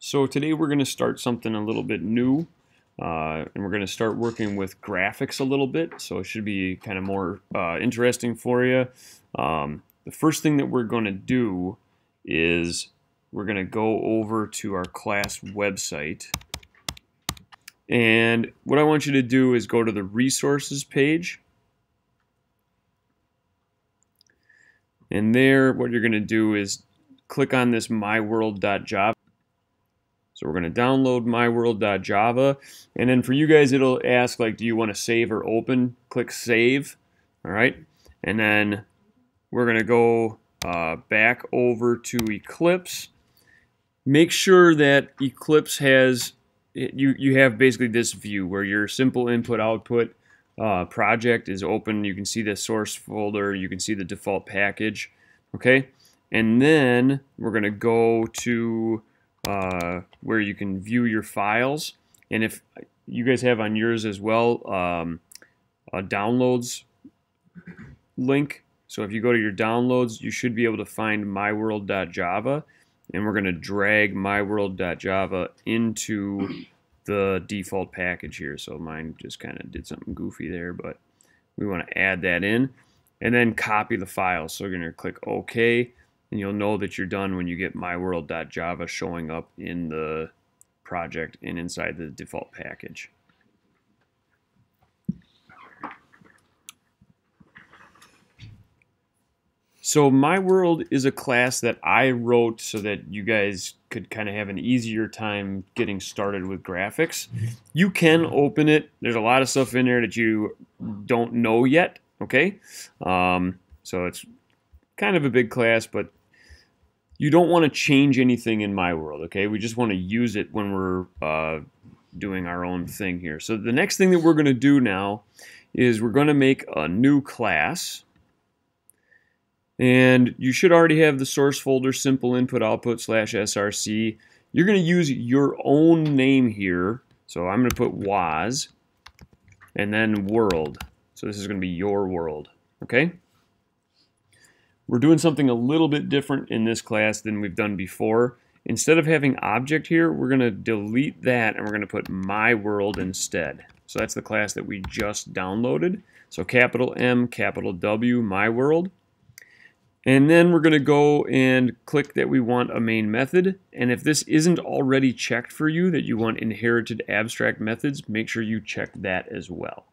So today we're going to start something a little bit new, and we're going to start working with graphics a little bit, so it should be kind of more interesting for you. The first thing that we're going to do is we're going to go over to our class website, and what I want you to do is go to the resources page, and there what you're going to do is click on this myworld.java. So we're going to download myworld.java, and then for you guys it'll ask like, do you want to save or open? Click save. All right, and then we're going to go back over to Eclipse. Make sure that Eclipse has you have basically this view where your simple input output project is open. You can see the source folder, you can see the default package. Okay, and then we're going to go to where you can view your files, and if you guys have on yours as well a downloads link, so if you go to your downloads you should be able to find myworld.java, and we're going to drag myworld.java into the default package here. So mine just kind of did something goofy there, but we want to add that in and then copy the file. So we're going to click OK, and you'll know that you're done when you get myworld.java showing up in the project and inside the default package. So MyWorld is a class that I wrote so that you guys could kind of have an easier time getting started with graphics. You can open it. There's a lot of stuff in there that you don't know yet, okay? So it's kind of a big class, but you don't want to change anything in MyWorld, okay? We just want to use it when we're doing our own thing here. So the next thing that we're going to do now is we're going to make a new class. And you should already have the source folder, simple input output /src. You're going to use your own name here. So I'm going to put was and then world. So this is going to be your world, okay? We're doing something a little bit different in this class than we've done before. Instead of having object here, we're going to delete that and we're going to put MyWorld instead. So that's the class that we just downloaded. So capital M, capital W, MyWorld. And then we're going to go and click that we want a main method. And if this isn't already checked for you, that you want inherited abstract methods, make sure you check that as well.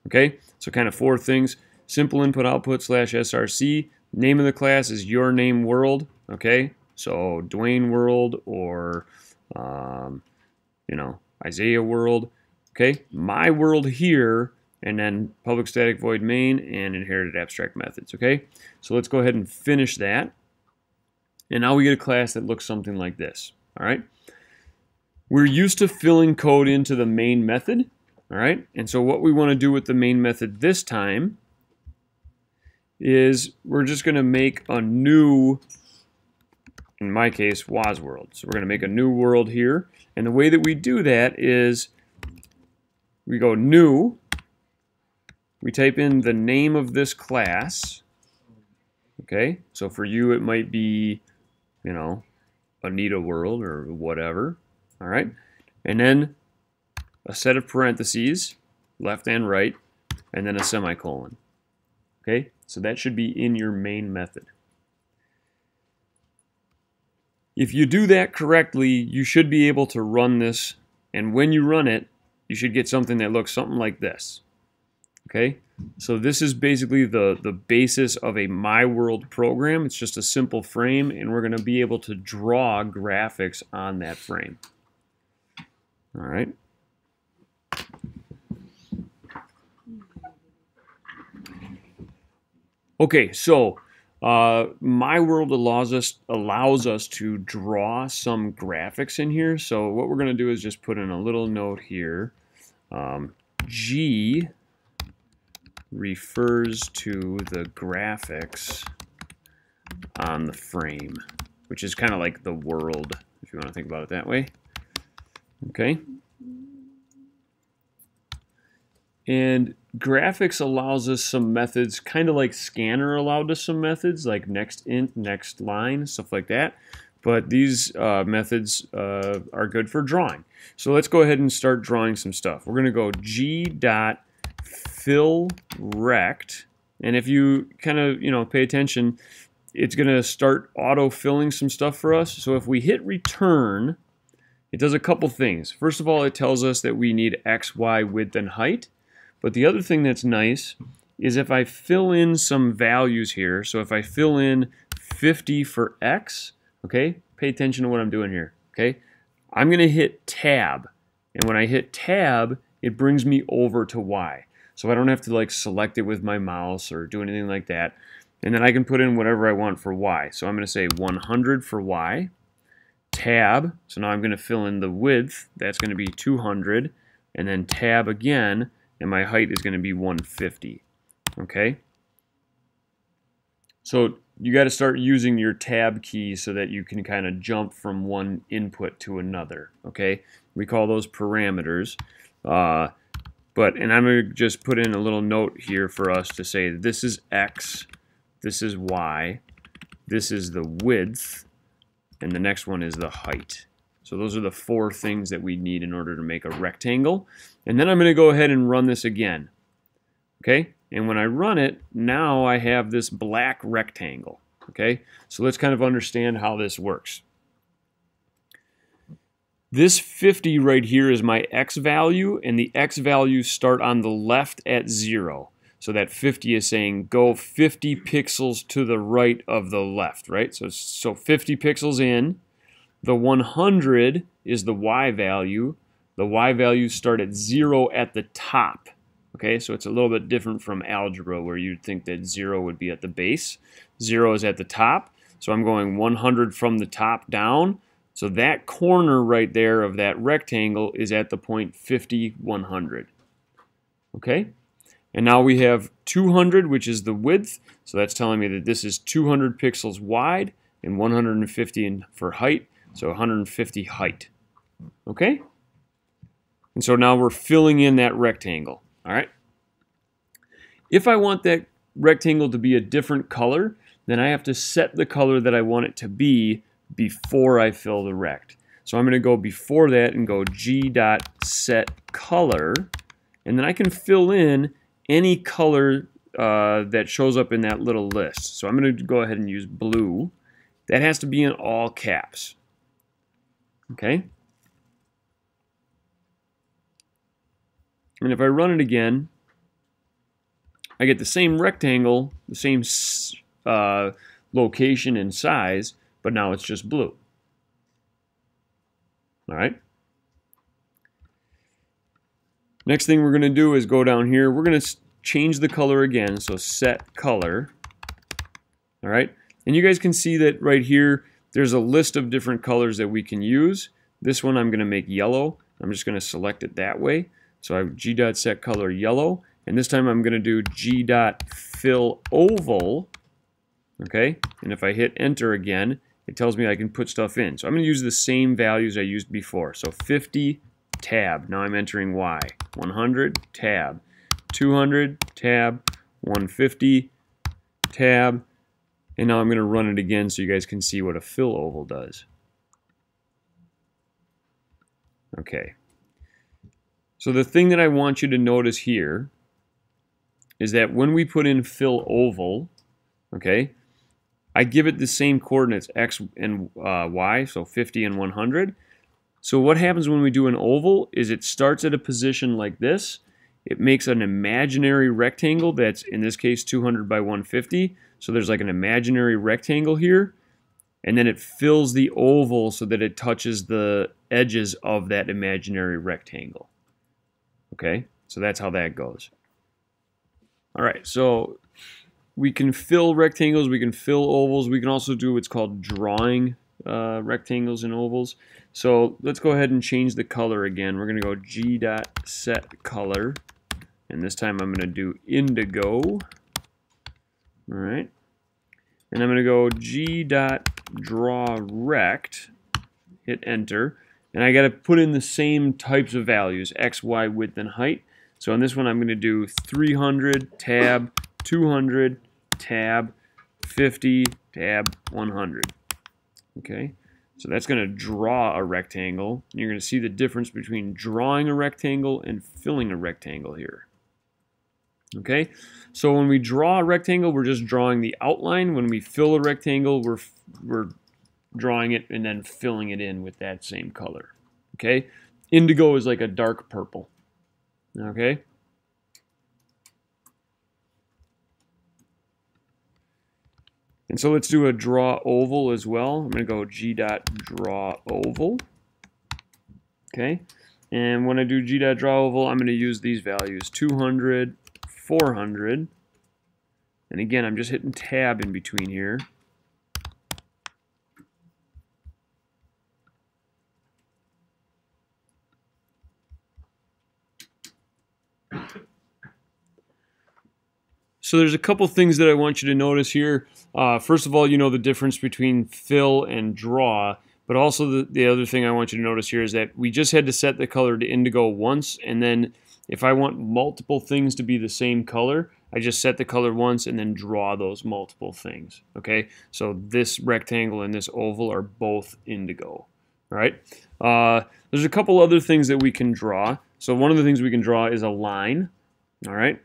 Okay, so kind of four things. Simple input output /src. Name of the class is your name world. Okay, so Dwayne world or Isaiah world. Okay, my world here, and then public static void main and inherited abstract methods. Okay, so let's go ahead and finish that. And now we get a class that looks something like this. All right, we're used to filling code into the main method. All right, and so what we want to do with the main method this time is we're just going to make a new, in my case, was world. So we're going to make a new world here, and the way that we do that is we go new. We type in the name of this class, okay? So for you, it might be, Anita World or whatever, all right? And then a set of parentheses, left and right, and then a semicolon, okay? So that should be in your main method. If you do that correctly, you should be able to run this, and when you run it, you should get something that looks something like this. Okay, so this is basically the basis of a MyWorld program. It's just a simple frame, and we're going to be able to draw graphics on that frame. All right. Okay, so MyWorld allows us to draw some graphics in here. So what we're going to do is just put in a little note here. G refers to the graphics on the frame, which is kind of like the world, if you want to think about it that way. Okay. And graphics allows us some methods, kind of like scanner allowed us some methods, like next int, next line, stuff like that. but these methods are good for drawing. So let's go ahead and start drawing some stuff. We're going to go g.fillRect, and if you kind of pay attention, it's going to start auto-filling some stuff for us. So if we hit return, it does a couple things. First of all, it tells us that we need X, Y, width, and height. But the other thing that's nice is if I fill in some values here, so if I fill in 50 for X, okay, pay attention to what I'm doing here, okay? I'm going to hit tab, and when I hit tab, it brings me over to Y. So I don't have to like select it with my mouse or do anything like that. And then I can put in whatever I want for Y. So I'm going to say 100 for Y, tab, so now I'm going to fill in the width, that's going to be 200, and then tab again, and my height is going to be 150, okay? So you got to start using your tab key so that you can kind of jump from one input to another, okay? We call those parameters. And I'm going to just put in a little note here for us to say this is X, this is Y, this is the width, and the next one is the height. So those are the 4 things that we need in order to make a rectangle. And then I'm going to go ahead and run this again. Okay? And when I run it, now I have this black rectangle. Okay? So let's kind of understand how this works. This 50 right here is my X value, and the X values start on the left at 0. So that 50 is saying go 50 pixels to the right of the left, right? So 50 pixels in. The 100 is the Y value. The Y values start at 0 at the top. Okay, so it's a little bit different from algebra where you'd think that 0 would be at the base. 0 is at the top. So I'm going 100 from the top down. So that corner right there of that rectangle is at the point 50, 100. Okay? And now we have 200, which is the width. So that's telling me that this is 200 pixels wide and 150 for height. So 150 height. Okay? And so now we're filling in that rectangle. All right? If I want that rectangle to be a different color, then I have to set the color that I want it to be before I fill the rect. So I'm going to go before that and go g.setColor, and then I can fill in any color that shows up in that little list. So I'm going to go ahead and use blue. That has to be in all caps. Okay? And if I run it again, I get the same rectangle, the same location and size, but now it's just blue. All right? Next thing we're going to do is go down here. We're going to change the color again, so set color. All right? And you guys can see that right here, there's a list of different colors that we can use. This one I'm going to make yellow. I'm just going to select it that way. So I have g.setColor yellow. And this time I'm going to do g.filloval. Okay? And if I hit enter again, it tells me I can put stuff in. So I'm going to use the same values I used before. So 50, tab. Now I'm entering Y. 100, tab. 200, tab. 150, tab. And now I'm going to run it again so you guys can see what a fill oval does. Okay. So the thing that I want you to notice here is that when we put in fill oval, okay, I give it the same coordinates, X and Y, so 50 and 100. So what happens when we do an oval is it starts at a position like this. It makes an imaginary rectangle that's, in this case, 200 by 150. So there's like an imaginary rectangle here. And then it fills the oval so that it touches the edges of that imaginary rectangle. Okay, so that's how that goes. All right, so we can fill rectangles, we can fill ovals, we can also do what's called drawing rectangles and ovals. So let's go ahead and change the color again. We're going to go g.setColor, and this time I'm going to do indigo. All right, and I'm going to go g.drawRect, hit enter, and I got to put in the same types of values, X, Y, width, and height. So on this one I'm going to do 300, tab, 200, tab, 50, tab, 100. Okay, So that's going to draw a rectangle. You're going to see the difference between drawing a rectangle and filling a rectangle here. Okay, so when we draw a rectangle, we're just drawing the outline. When we fill a rectangle, we're drawing it and then filling it in with that same color. Okay, indigo is like a dark purple. Okay. And so let's do a draw oval as well. I'm going to go g.draw oval. Okay. And when I do g.draw oval, I'm going to use these values, 200, 400. And again, I'm just hitting tab in between here. So there's a couple things that I want you to notice here. First of all, you know the difference between fill and draw, but also the other thing I want you to notice here is that we just had to set the color to indigo once, and then if I want multiple things to be the same color, I just set the color once and then draw those multiple things. Okay, so this rectangle and this oval are both indigo. All right. There's a couple other things that we can draw. So one of the things we can draw is a line. All right.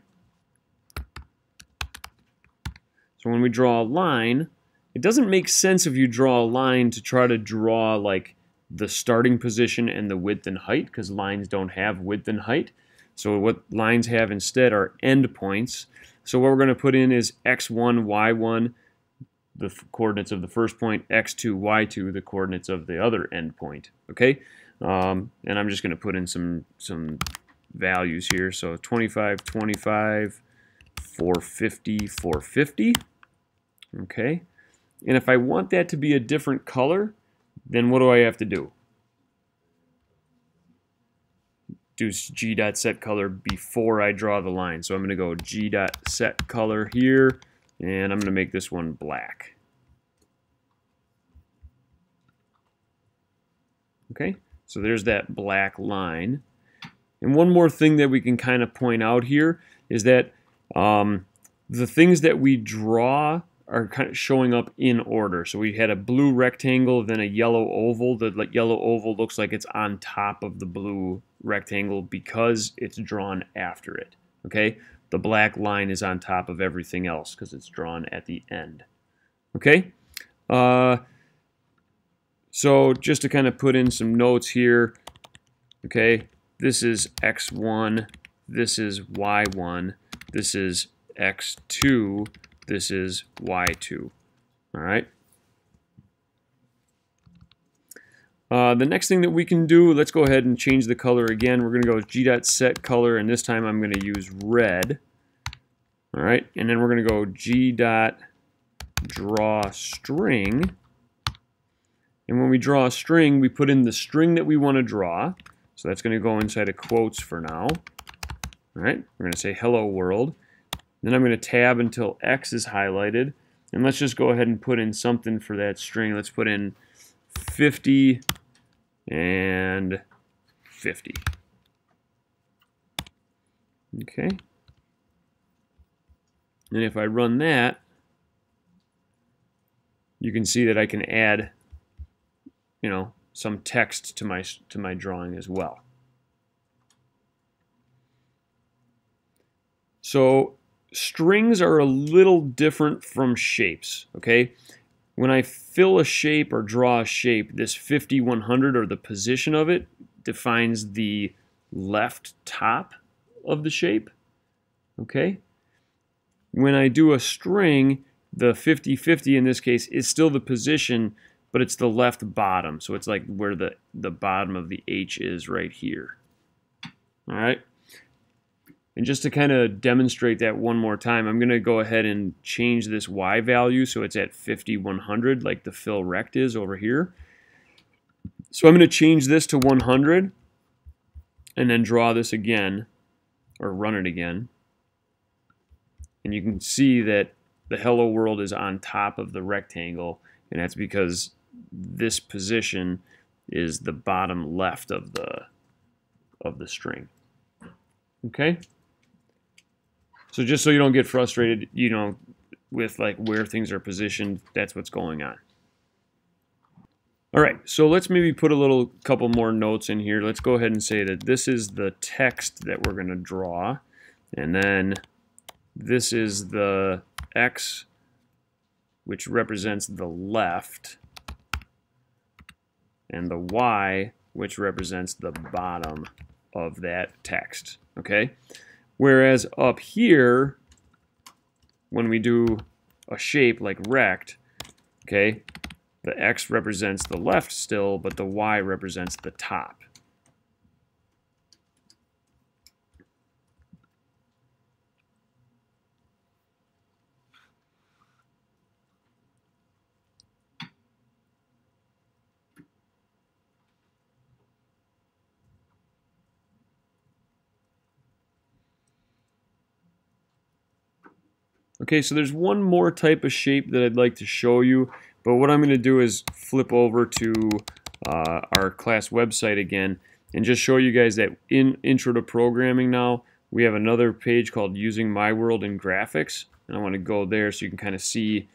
So when we draw a line, it doesn't make sense if you draw a line to try to draw like the starting position and the width and height, because lines don't have width and height. So what lines have instead are endpoints. So what we're going to put in is x1, y1, the coordinates of the first point, x2, y2, the coordinates of the other endpoint. Okay, and I'm just going to put in some values here. So 25, 25, 450, 450. Okay, and if I want that to be a different color, then what do I have to do? Do g.setColor before I draw the line. So I'm going to go g.setColor here, and I'm going to make this one black. Okay, so there's that black line. And one more thing that we can kind of point out here is that the things that we draw are kind of showing up in order. So we had a blue rectangle, then a yellow oval. The yellow oval looks like it's on top of the blue rectangle because it's drawn after it. Okay, the black line is on top of everything else because it's drawn at the end. Okay, so just to kind of put in some notes here. Okay, this is x1, this is y1, this is x2, this is y2. All right. The next thing that we can do, let's go ahead and change the color again. We're going to go with g.setColor, and this time I'm going to use red. All right, and then we're going to go g.drawString. And when we draw a string, we put in the string that we want to draw. So that's going to go inside of quotes for now. All right, we're going to say hello world. Then I'm going to tab until X is highlighted. And let's just go ahead and put in something for that string. Let's put in 50 and 50. Okay. And if I run that, you can see that I can add, you know, some text to my drawing as well. So strings are a little different from shapes, okay? When I fill a shape or draw a shape, this 50, 100, or the position of it, defines the left top of the shape, okay? When I do a string, the 50, 50 in this case is still the position, but it's the left bottom. So it's like where the bottom of the H is right here. All right? And just to kind of demonstrate that one more time, I'm going to go ahead and change this Y value so it's at 50, 100, like the fill rect is over here. So I'm going to change this to 100 and then draw this again, or run it again. And you can see that the hello world is on top of the rectangle, and that's because this position is the bottom left of the string. Okay? So just so you don't get frustrated, you know, with like where things are positioned, that's what's going on. All right, so let's maybe put a couple more notes in here. Let's go ahead and say that this is the text that we're going to draw, and then this is the X, which represents the left, and the Y, which represents the bottom of that text, okay? Whereas up here, when we do a shape like rect, okay, the X represents the left still, but the Y represents the top. Okay, so there's one more type of shape that I'd like to show you, but what I'm going to do is flip over to our class website again and just show you guys that in Intro to Programming now, we have another page called Using MyWorld in Graphics, and I want to go there so you can kind of see.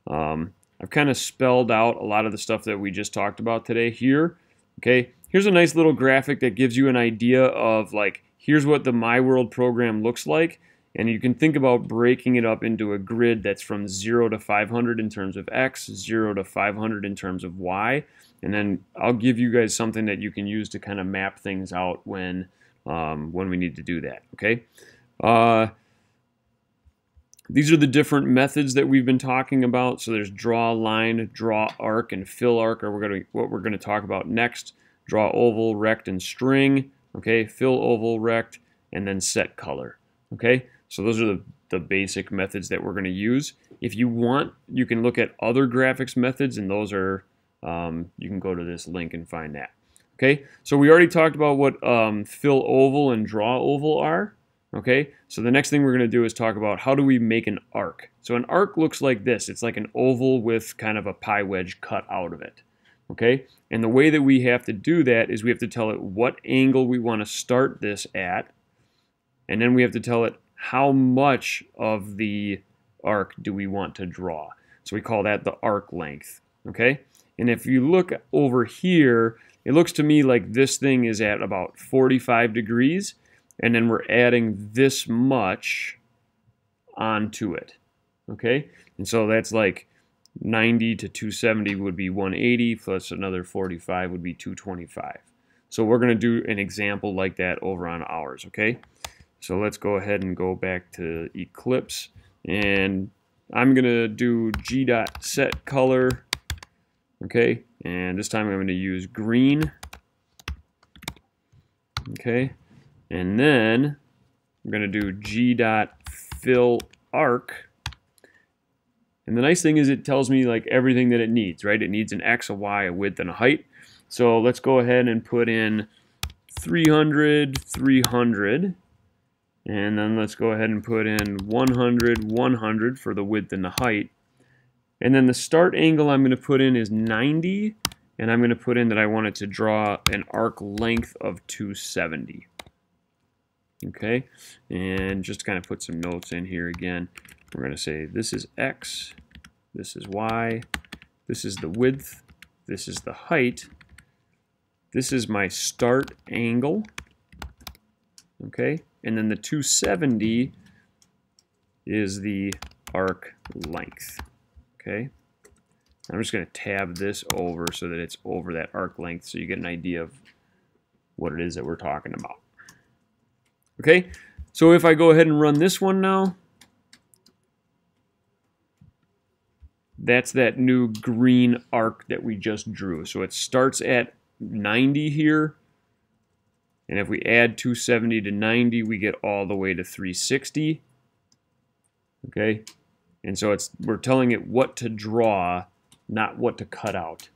I've kind of spelled out a lot of the stuff that we just talked about today here. Okay, here's a nice little graphic that gives you an idea of, like, here's what the MyWorld program looks like. And you can think about breaking it up into a grid that's from 0 to 500 in terms of X, 0 to 500 in terms of Y. And then I'll give you guys something that you can use to kind of map things out when we need to do that, okay? These are the different methods that we've been talking about. So there's draw line, draw arc, and fill arc are what we're going to talk about next. Draw oval, rect, and string, okay? Fill oval, rect, and then set color, okay? So those are the basic methods that we're going to use. If you want, you can look at other graphics methods, and those are, you can go to this link and find that. Okay, so we already talked about what fill oval and draw oval are. Okay, so the next thing we're going to do is talk about how do we make an arc. So an arc looks like this. It's like an oval with kind of a pie wedge cut out of it. Okay, and the way that we have to do that is we have to tell it what angle we want to start this at, and then we have to tell it how much of the arc do we want to draw. So we call that the arc length, okay? And if you look over here, it looks to me like this thing is at about 45 degrees, and then we're adding this much onto it, okay? And so that's like 90 to 270 would be 180, plus another 45 would be 225. So we're gonna do an example like that over on ours, okay? So let's go ahead and go back to Eclipse, and I'm going to do g.setColor, okay, and this time I'm going to use green, okay, and then I'm going to do g.fillArc, and the nice thing is it tells me like everything that it needs, right? It needs an X, a Y, a width, and a height. So let's go ahead and put in 300, 300. And then let's go ahead and put in 100, 100 for the width and the height. And then the start angle I'm going to put in is 90. And I'm going to put in that I want it to draw an arc length of 270. Okay. And just to kind of put some notes in here again, we're going to say this is X, this is Y, this is the width, this is the height, this is my start angle. Okay. And then the 270 is the arc length, okay? I'm just going to tab this over so that it's over that arc length so you get an idea of what it is that we're talking about. Okay, so if I go ahead and run this one now, that's that new green arc that we just drew. So it starts at 90 here. And if we add 270 to 90, we get all the way to 360. Okay? And so we're telling it what to draw, not what to cut out.